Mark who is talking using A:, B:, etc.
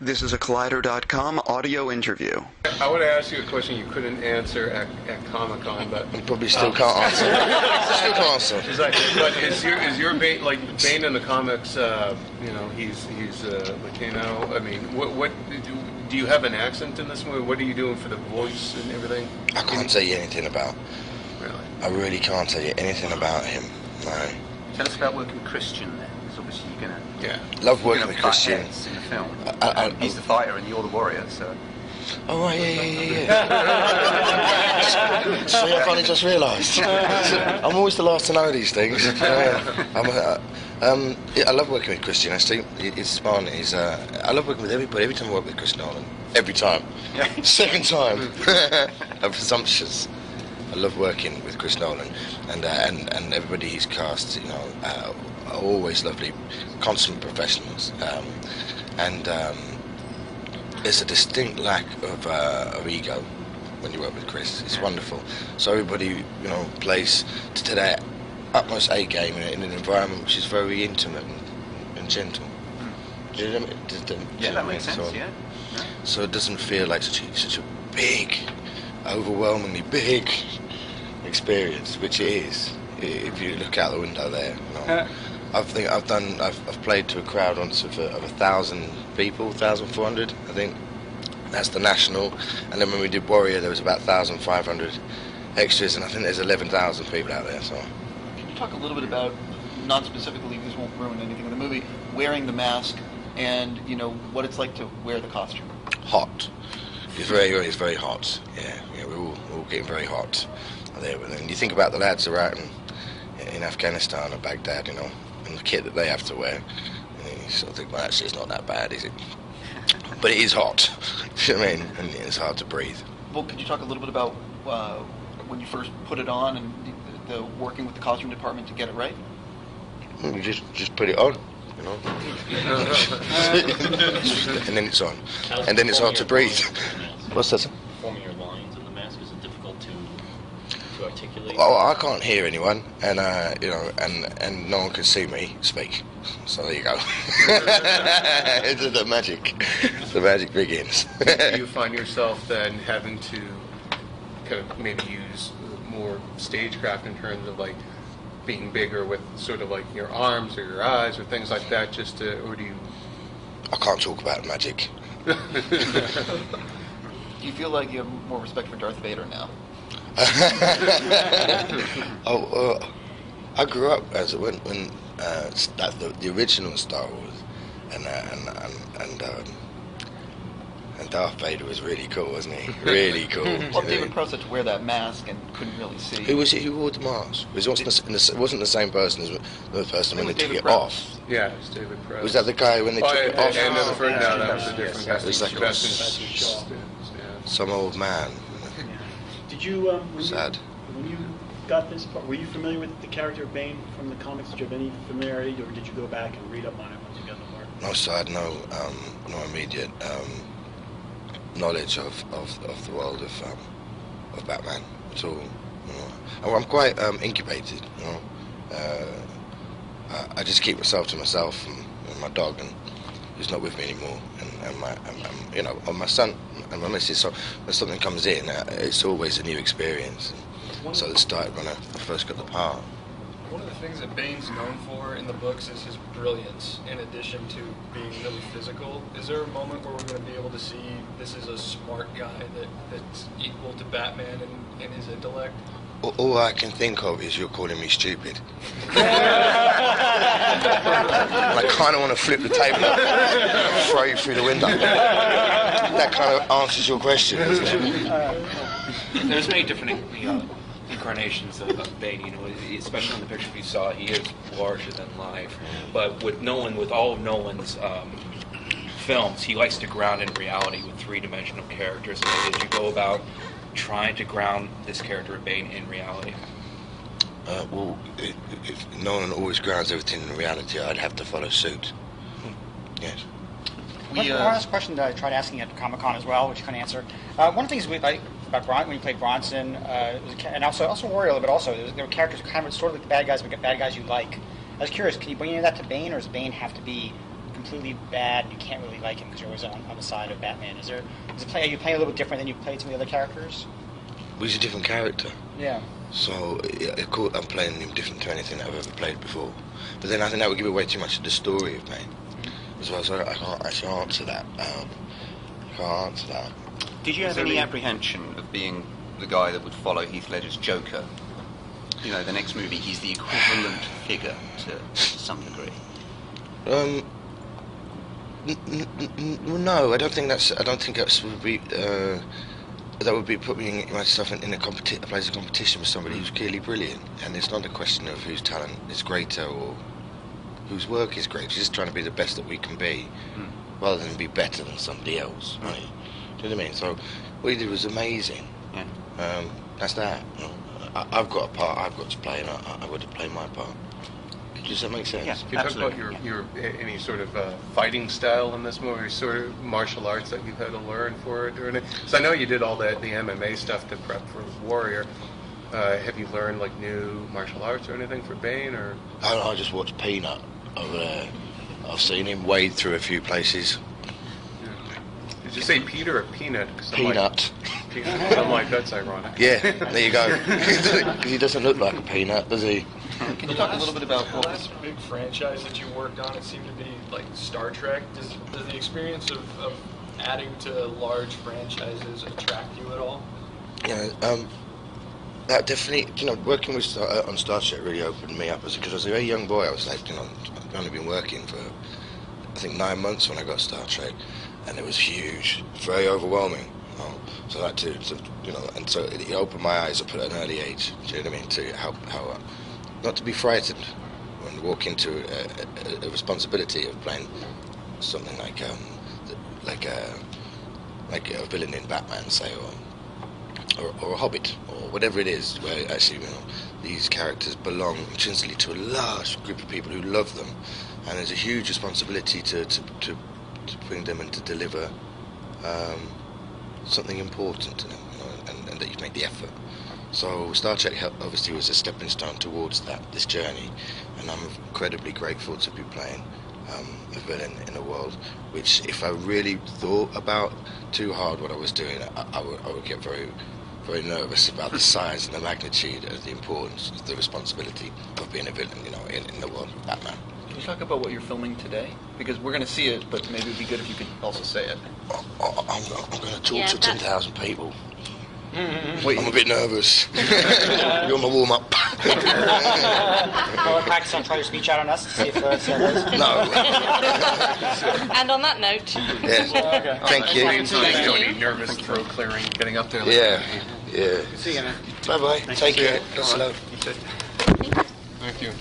A: This is a Collider.com audio interview.
B: I want to ask you a question you couldn't answer at Comic-Con, but
C: You probably still can't answer. Still can't answer.
B: but is your Bane, like Bane in the comics? He's Latino. I mean, what do you have an accent in this movie? What are you doing for the voice and everything?
C: I can't tell you anything about.
B: Really?
C: I really can't tell you anything about him. No.
D: Tell us about working with Christian then, because obviously you're gonna.
B: Yeah.
C: Love working
D: gonna
C: with
D: butt
C: Christian.
D: heads in the film.
C: He's
D: the fighter and you're the warrior, so.
C: Oh right, yeah. See, I've only just realised. I'm always the last to know these things. I love working with Christian. Actually, it's fun. I love working with everybody. Every time I work with Chris Nolan, every time.
D: Yeah.
C: Second time. I'm presumptuous. I love working with Chris Nolan, and everybody he's cast. Are always lovely, consummate professionals, there's a distinct lack of ego when you work with Chris. It's wonderful. So everybody, plays to their utmost A game in an environment which is very intimate and gentle. Do you know what I mean?
D: That makes sense.
C: So,
D: Yeah.
C: so it doesn't feel like such a big, overwhelmingly big experience, which it is. If you look out the window there, I've played to a crowd once of 1,000 people, 1,400, I think. That's the national. And then when we did Warrior, there was about 1,500 extras, and I think there's 11,000 people out there. So.
E: Can you talk a little bit about, not specifically, this won't ruin anything in the movie, wearing the mask and what it's like to wear the costume?
C: Hot. It's very hot. Yeah, we're all getting very hot there. But then you think about the lads who are out in Afghanistan or Baghdad, and the kit that they have to wear. And you sort of think, well, actually, it's not that bad, is it? But it is hot. You know what I mean? And it's hard to breathe.
E: Well, could you talk a little bit about when you first put it on and the working with the costume department to get it right?
C: You just put it on, and then it's on, and then it's hard to breathe. What's that?
F: Forming your lines in the mask, is it difficult to articulate?
C: Oh, I can't hear anyone, and and no one can see me speak. So there you go. The magic begins.
B: Do you find yourself then having to kind of maybe use more stagecraft in terms of like being bigger with sort of like your arms or your eyes or things like that, or do you?
C: I can't talk about magic.
E: Do you feel like you have more respect for Darth Vader now?
C: I grew up as when the original Star Wars, and Darth Vader was really cool, wasn't he? Really cool.
E: Well, David Prowse had to wear that mask and couldn't really see.
C: Who was it who wore the mask? It wasn't the same person as the person when they took it off.
B: Yeah, it was David Prowse.
C: Was that the guy when they took it off?
B: No, that was a different guy.
C: It was like some old man.
G: Did you,
C: Sad.
G: When you got this part, were you familiar with the character of Bane from the comics? Did you have any familiarity, or did you go back and read up on it once you got the part?
C: No, so I had no immediate knowledge of the world of Batman at all. I'm quite incubated. I just keep myself to myself and my dog, and who's not with me anymore, and my son and my missus. So when something comes in, it's always a new experience. So it started when I first got the part.
H: One of the things that Bane's known for in the books is his brilliance, in addition to being really physical. Is there a moment where we're going to be able to see this is a smart guy that's equal to Batman in his intellect?
C: All I can think of is you're calling me stupid. And I kind of want to flip the table up, throw you through the window. That kind of answers your question, doesn't it?
D: There's many different incarnations of Bane, especially in the picture you saw, he is larger than life. But with all of Nolan's films, he likes to ground in reality with three-dimensional characters. So did you go about trying to ground this character of Bane in reality?
C: If Nolan always grounds everything in reality, I'd have to follow suit. Yes.
I: One last question that I tried asking at Comic-Con as well, which you couldn't answer. One of the things we like about when you played Bronson, and also Warrior, but also there were characters kind of sort of like the bad guys, but bad guys you like. I was curious, can you bring any of that to Bane, or does Bane have to be completely bad and you can't really like him because you're always on the side of Batman? Are you playing a little bit different than you played some of the other characters?
C: Well, he's a different character.
I: Yeah.
C: So of course, I'm playing him different to anything that I've ever played before. But then I think that would give away too much of the story of Bane as well. So I can't actually answer that.
J: Did you have any apprehension of being the guy that would follow Heath Ledger's Joker? You know, the next movie, he's the equivalent figure to some degree.
C: No, I don't think that would be. That would be putting myself in a place of competition with somebody who's clearly brilliant, and it's not a question of whose talent is greater or whose work is great. It's just trying to be the best that we can be, rather than be better than somebody else. Right? Do you know what I mean? So what he did was amazing. Yeah. That's that. You know? I've got a part I've got to play, and I got to play my part. Does that make sense?
J: Yeah,
B: Can you talk about your any sort of fighting style in this movie, or sort of martial arts that you've had to learn for it, or anything? So I know you did all the MMA stuff to prep for Warrior. Have you learned like new martial arts or anything for Bane, or?
C: I just watched Peanut over there. I've seen him wade through a few places.
B: Did you say Peter or Peanut?
C: Peanut.
B: Peanut. I'm like, that's ironic.
C: Yeah, there you go. He doesn't look like a peanut, does he?
E: Can you talk a little bit about
H: the last big franchise that you worked on? It seemed to be like Star Trek. Does the experience of adding to large franchises attract you at all?
C: Yeah, that definitely, working with on Star Trek really opened me up, because as a very young boy, I was like, I've only been working for, I think, 9 months when I got Star Trek, and it was huge, very overwhelming. So that and so it opened my eyes up at an early age. Do you know what I mean? To how not to be frightened when you walk into a responsibility of playing something like a villain in Batman, say, or a Hobbit, or whatever it is, where actually these characters belong intrinsically to a large group of people who love them, and there's a huge responsibility to bring them and to deliver something important to them, and that you've made the effort. So Star Trek obviously was a stepping stone towards this journey, and I'm incredibly grateful to be playing a villain in a world which, if I really thought about too hard what I was doing, I would get very, very nervous about the size and the magnitude of the importance, the responsibility of being a villain, in the world of Batman.
E: Can you talk about what you're filming today? Because we're going to see it, but maybe it'd be good if you could also say it.
C: I'm going to talk to 10,000 people. Wait, I'm a bit nervous. You're on my warm-up.
I: Well, practice on trying to speech out on us to see if it's
C: No.
K: And on that note,
C: yeah. Thank you.
B: Thank you. Nervous throat clearing, getting up there.
C: Yeah.
I: See you, man.
C: Bye-bye. Take care. Slow.
B: Thank you.